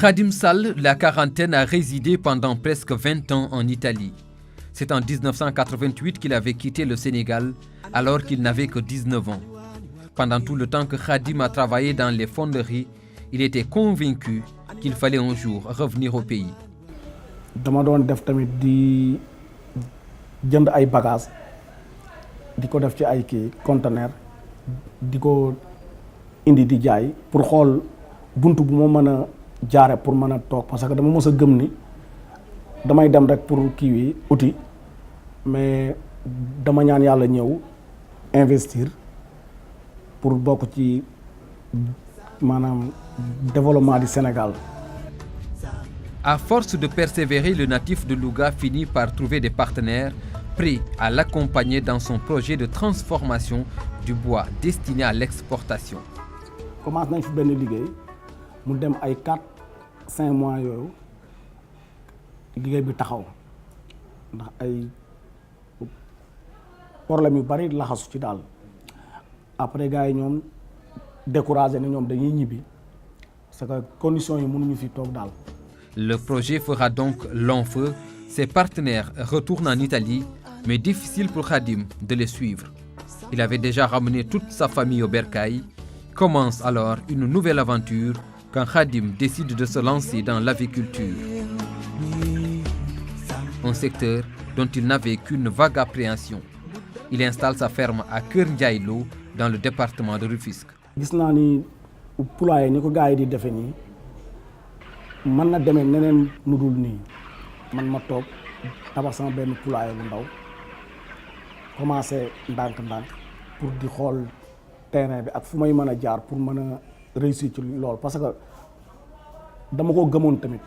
Khadim Sall, la quarantaine, a résidé pendant presque 20 ans en Italie. C'est en 1988 qu'il avait quitté le Sénégal alors qu'il n'avait que 19 ans. Pendant tout le temps que Khadim a travaillé dans les fonderies, il était convaincu qu'il fallait un jour revenir au pays. dama doon def tamit di jënd ay bagages di ko def ci ay conteneur di ko indi di jaay pour xool buntu bu ma mën a jaare pour mën a toog parce que dama mës a gëm ni damay dem rek pour kii wi outil mais dama ñaan yàlla ñëw investir pour bokk ci maanaam développement du Sénégal. À force de persévérer, le natif de Louga finit par trouver des partenaires prêts à l'accompagner dans son projet de transformation du bois destiné à l'exportation. Commence nañ fi benn liggéey mu dem ay 4-5 mois yooyu liggéey bi taxaw ndax ay problème yu bari laxasu ci daal après gars yi ñoom découragé ne ñoom dañuy ñibbi parce que conditions yi mënuñu fi toog daal. Le projet fera donc long feu. Ses partenaires retournent en Italie, mais difficile pour Khadim de les suivre. Il avait déjà ramené toute sa famille au bercail. Commence alors une nouvelle aventure quand Khadim décide de se lancer dans l'aviculture. Un secteur dont il n'avait qu'une vague appréhension. Il installe sa ferme à Kër Ndiaye Lo dans le département de Rufisque. gis naa ni poulailler ni ko gars yi di defe nii mën na demee neneen nu dul nii man ma toog tabax sama benn poulailler bu ndaw commencé ndànk-ndànk pour di xool terrain bi ak fu may mën a jaar pour mën a réussir ci loolu parce que dama ko gëmoon tamit.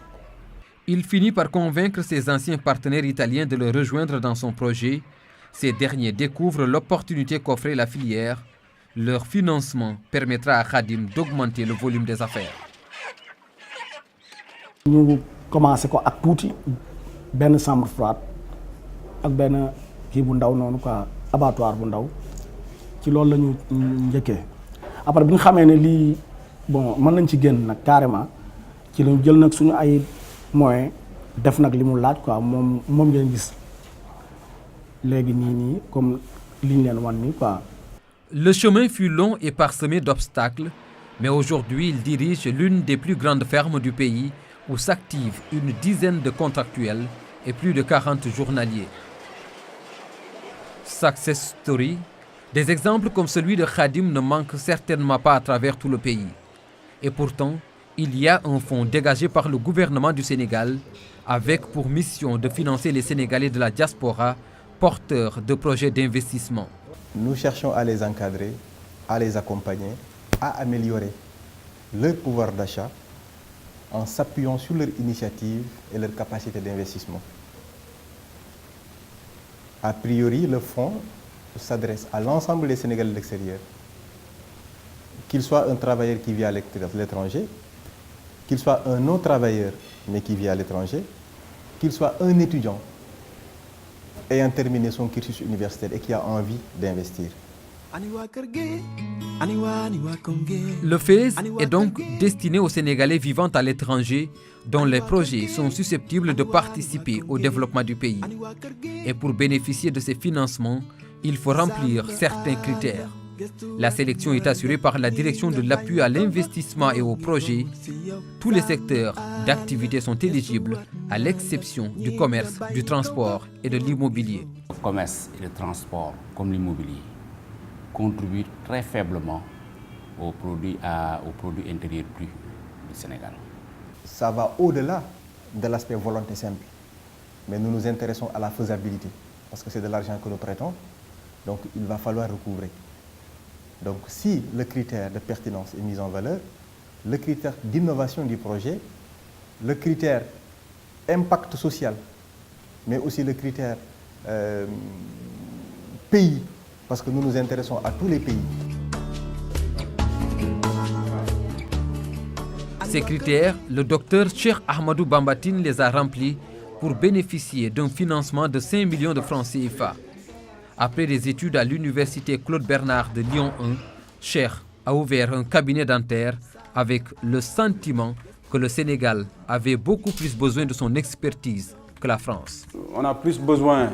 Il finit par convaincre ses anciens partenaires italiens de le rejoindre dans son projet. Ces derniers découvrent l'opportunité qu'offrait la filière. Leur financement permettra à Khadim d'augmenter le volume des affaires. Nous commençons ak tuuti benn chambre froide ak benn kii bu ndaw noonu quoi abattoir bu ndaw ci loolu la ñu njëkkee après bi ñu xamee ne lii bon mën nañ ci génn nag carrément ci lañu jël nag suñu ay moyens def nag li mu laaj quoi moom ngeen gis léegi nii comme li ñu leen wan nii quoi. Le chemin fut long et parsemé d'obstacles, mais aujourd'hui il dirige l'une des plus grandes fermes du pays où s'activent une dizaine de contractuels et plus de 40 journaliers. Success story, des exemples comme celui de Khadim ne manquent certainement pas à travers tout le pays. Et pourtant, il y a un fonds dégagé par le gouvernement du Sénégal avec pour mission de financer les Sénégalais de la diaspora porteurs de projets d'investissement. Nous cherchons à les encadrer, à les accompagner, à améliorer leur pouvoir d'achat en s'appuyant sur leur initiative et leur capacité d'investissement. A priori, le fonds s'adresse à l'ensemble des Sénégalais de l'extérieur, qu'il soit un travailleur qui vit à l'étranger, qu'il soit un non-travailleur mais qui vit à l'étranger, qu'il soit un étudiant ayant terminé son cursus universitaire et qui a envie d'investir. Le FAISE est donc destiné aux Sénégalais vivant à l'étranger dont les projets sont susceptibles de participer au développement du pays. Et pour bénéficier de ces financements, il faut remplir certains critères. La sélection est assurée par la direction de l'appui à l'investissement et aux projets. Tous les secteurs d'activité sont éligibles, à l'exception du commerce, du transport et de l'immobilier. Le commerce et le transport, comme l'immobilier, contribuent très faiblement au produit intérieur brut du Sénégal. Ça va au-delà de l'aspect volonté simple, mais nous nous intéressons à la faisabilité, parce que c'est de l'argent que nous prêtons, donc il va falloir recouvrer. Donc si le critère de pertinence est mis en valeur, le critère d'innovation du projet, le critère impact social, mais aussi le critère pays, parce que nous nous intéressons à tous les pays. Ces critères, le docteur Cheikh Ahmadou Bamba Tine les a remplis pour bénéficier d'un financement de 5 millions de francs CFA. Après des études à l'université Claude Bernard de Lyon 1, Cheikh a ouvert un cabinet dentaire avec le sentiment que le Sénégal avait beaucoup plus besoin de son expertise que la France. On a plus besoin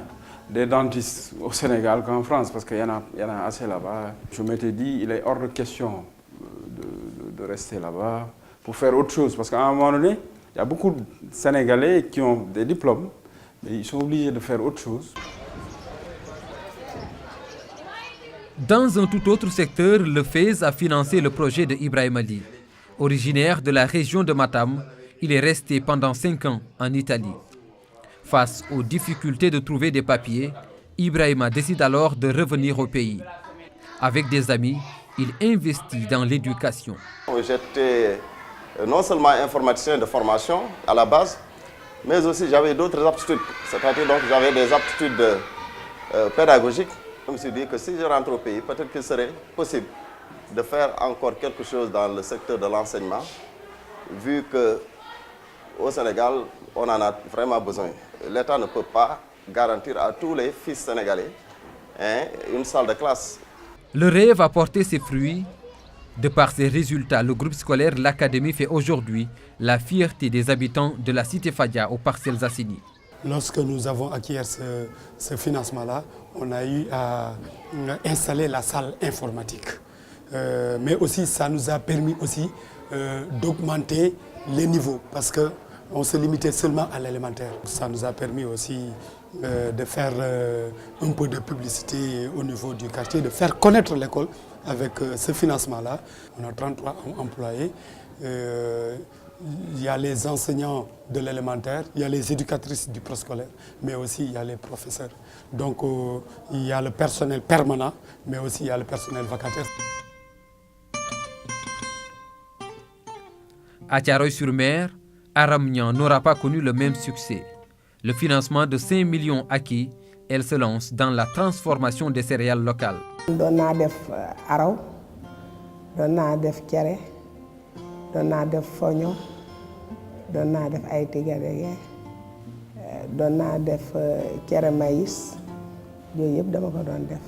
des dentistes au Sénégal qu'en France parce qu'il y en a assez là-bas. Je m'étais dit, il est hors de question de rester là-bas pour faire autre chose. Parce qu'à un moment donné, il y a beaucoup de Sénégalais qui ont des diplômes, mais ils sont obligés de faire autre chose. Dans un tout autre secteur, le FAISE a financé le projet de Ibrahima Ly. Originaire de la région de Matam, il est resté pendant 5 ans en Italie. Face aux difficultés de trouver des papiers, Ibrahima décide alors de revenir au pays. Avec des amis, il investit dans l'éducation. J'étais non seulement informaticien de formation à la base, mais aussi j'avais d'autres aptitudes. C'est-à-dire donc j'avais des aptitudes pédagogiques. Je me suis dit que si je rentre au pays, peut-être qu'il serait possible de faire encore quelque chose dans le secteur de l'enseignement, vu qu'au Sénégal, on en a vraiment besoin. L'État ne peut pas garantir à tous les fils sénégalais une salle de classe. Le rêve a porté ses fruits. De par ses résultats, le groupe scolaire L'Académie fait aujourd'hui la fierté des habitants de la cité Fadia aux Parcelles Assainies. Lorsque nous avons acquis ce financement-là, on a eu à installer la salle informatique. Mais aussi, ça nous a permis aussi d'augmenter les niveaux parce qu'on se limitait seulement à l'élémentaire. Ça nous a permis aussi de faire un peu de publicité au niveau du quartier, de faire connaître l'école avec ce financement-là. On a 33 employés. Il y a les enseignants de l'élémentaire, il y a les éducatrices du préscolaire, mais aussi il y a les professeurs. Donc il y a le personnel permanent, mais aussi il y a le personnel vacataire. À Thiaroye-sur-Mer, Aram Niang n'aura pas connu le même succès. Le financement de 5 millions acquis, elle se lance dans la transformation des céréales locales. doon naa def araw doon naa def cere doon naa def foño doon naa def ay tigadege doon naa def cere maïs yooyu yëpp dama ko doon def.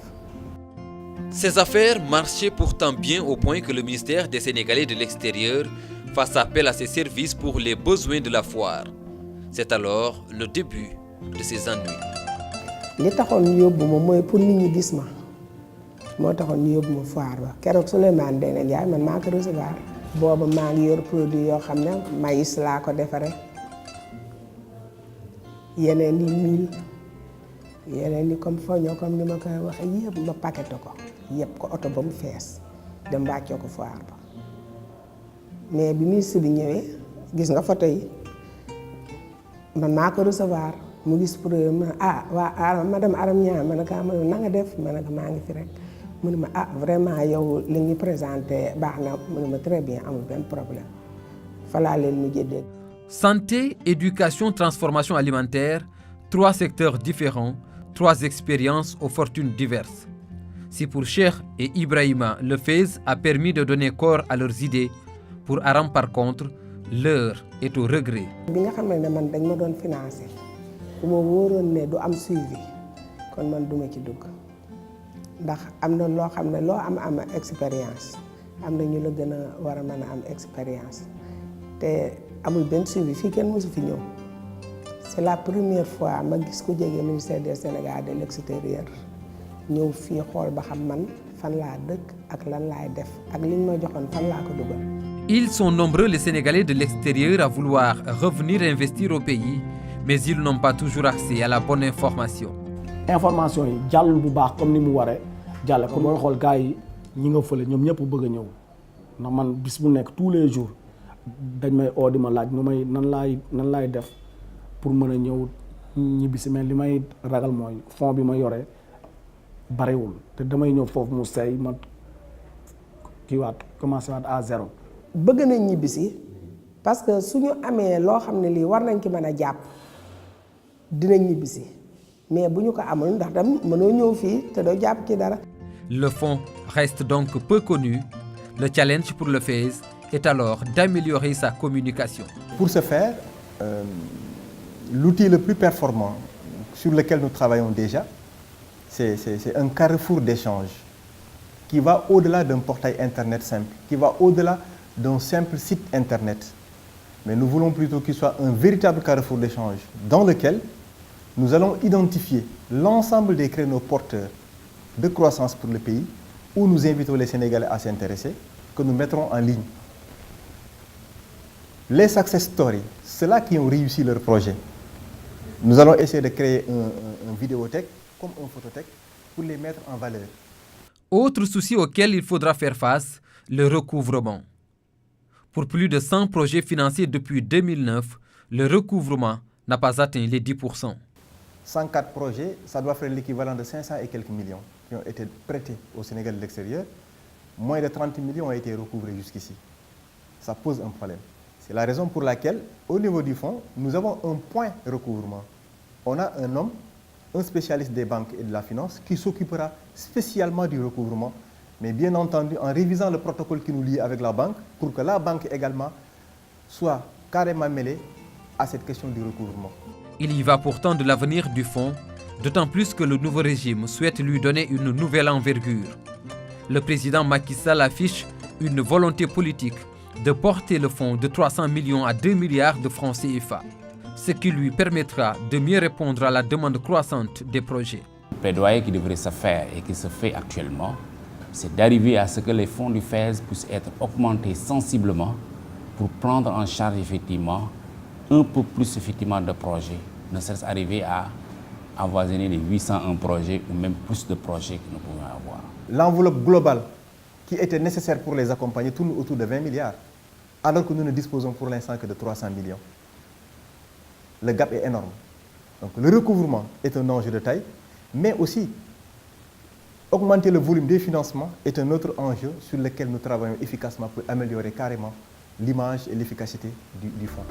Ces affaires marchaient pourtant bien au point que le ministère des Sénégalais de l'extérieur fasse appel à ses services pour les besoins de la foire. C'est alors le début de ses ennuis. li taxoon ñu yóbbu ma mooy pour nit ñi gis ma moo taxoon ñu yóbbu ma foire ba keroog Souleymane Ndéné Ndiaye man maa ko recevoir. booba maa ngi yor produit yoo xam ne maïs laa ko defaree yeneen yi mil yeneen yi comme foño comme ni ma koy waxee yëpp ma paqueté ko yëpp ko oto ba mu fees dem wàccee ko foire ba mais bi ministre bi ñëwee gis nga photo yi man maa ko recevoir mu gis produit ma waa madame Aram Niang ma ne ko na nga def ma ne ko maa ngi fi rek mu ne ma vraiment yow li ñu présenté baax na mu ne ma très bien amul benn problème fa laa leen mujjee dégg. Santé, éducation, transformation alimentaire, 3 secteurs différents, 3 expériences aux fortunes diverses. Si pour Cheikh et Ibrahima, le FAISE a permis de donner corps à leurs idées, pour Aram par contre, l'heure est au regret. bi nga xam ne man dañ ma doon financé bu ma wóoroon ne du am suivi kon man duma ci dugg ndax am na loo xam ne loo am expérience am na ñu la gën a war a mën a am expérience te amul benn suivi fii kenn mosu fi ñëw c'est la première fois ma gis ko jege ministère des Sénégal de l'extérieur ñëw fii xool ba xam man fan laa dëkk ak lan laay def ak liñ ma joxoon fan laa ko dugal. Ils sont nombreux les Sénégalais de l'extérieur à vouloir revenir investir au pays, mais ils n'ont pas toujours accès à la bonne information. information yi jàllul bu baax comme ni mu waree jàlle ko booy xool gars yi ñi nga fële ñoom ñëpp bëgg a ñëw ndax man bis bu nekk tous les jours dañ may oo di ma laaj nan laay def pour mën a ñëw ñibbisi mais li may ragal mooy fond bi ma yore bariwul te damay ñëw foofu mu seey ma kii waat commencé waat à zéro. bëgg nañ ñibbisi parce que suñu amee loo xam ne lii war nañ ci mën a jàpp dinañ ñibbisi mais bu ñu ko amul ndax tam mënoo ñëw fii te doo jàpp ci dara. Le fonds reste donc peu connu. Le challenge pour le FAISE est alors d'améliorer sa communication. Pour ce faire, l'outil le plus performant sur lequel nous travaillons déjà, c'est un carrefour d'échange qui va au-delà d'un portail Internet simple, qui va au-delà d'un simple site Internet. Mais nous voulons plutôt qu'il soit un véritable carrefour d'échange dans lequel nous allons identifier l'ensemble des créneaux porteurs de croissance pour le pays, où nous invitons les Sénégalais à s'intéresser, que nous mettrons en ligne. Les success stories, ceux-là qui ont réussi leur projet, nous allons essayer de créer un vidéothèque comme un photothèque pour les mettre en valeur. Autre souci auquel il faudra faire face, le recouvrement. Pour plus de 100 projets financés depuis 2009, le recouvrement n'a pas atteint les 10%. 104 projets, ça doit faire l'équivalent de 500 et quelques millions qui ont été prêtés au Sénégal de l'extérieur. Moins de 30 millions ont été recouvrés jusqu'ici. Ça pose un problème. C'est la raison pour laquelle, au niveau du fonds, nous avons un point recouvrement. On a un homme, un spécialiste des banques et de la finance, qui s'occupera spécialement du recouvrement, mais bien entendu en révisant le protocole qui nous lie avec la banque, pour que la banque également soit carrément mêlée à cette question du recouvrement. Il y va pourtant de l'avenir du fonds, d'autant plus que le nouveau régime souhaite lui donner une nouvelle envergure. Le président Macky Sall affiche une volonté politique de porter le fonds de 300 millions à 2 milliards de francs CFA, ce qui lui permettra de mieux répondre à la demande croissante des projets. Le plaidoyer qui devrait se faire et qui se fait actuellement, c'est d'arriver à ce que les fonds du FAISE puissent être augmentés sensiblement pour prendre en charge effectivement un peu plus effectivement de projets, ne serait-ce arriver à avoisiner les 801 projets ou même plus de projets que nous pouvons avoir. L'enveloppe globale qui était nécessaire pour les accompagner tourne autour de 20 milliards, alors que nous ne disposons pour l'instant que de 300 millions. Le gap est énorme. Donc le recouvrement est un enjeu de taille, mais aussi augmenter le volume des financements est un autre enjeu sur lequel nous travaillons efficacement pour améliorer carrément l'image et l'efficacité du fonds.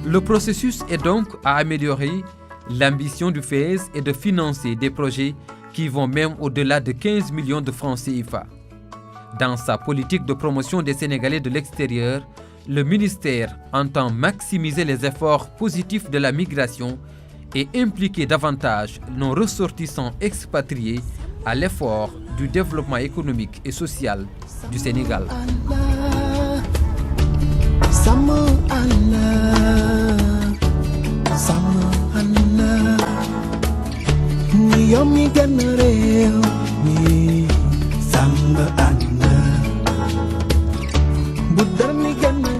Le processus est donc à améliorer. L'ambition du FAISE est de financer des projets qui vont même au-delà de 15 millions de francs CFA. Dans sa politique de promotion des Sénégalais de l'extérieur, le ministère entend maximiser les efforts positifs de la migration et impliquer davantage nos ressortissants expatriés à l'effort du développement économique et social du Sénégal. Yomi ganareo ni samba anna budar mi ganareo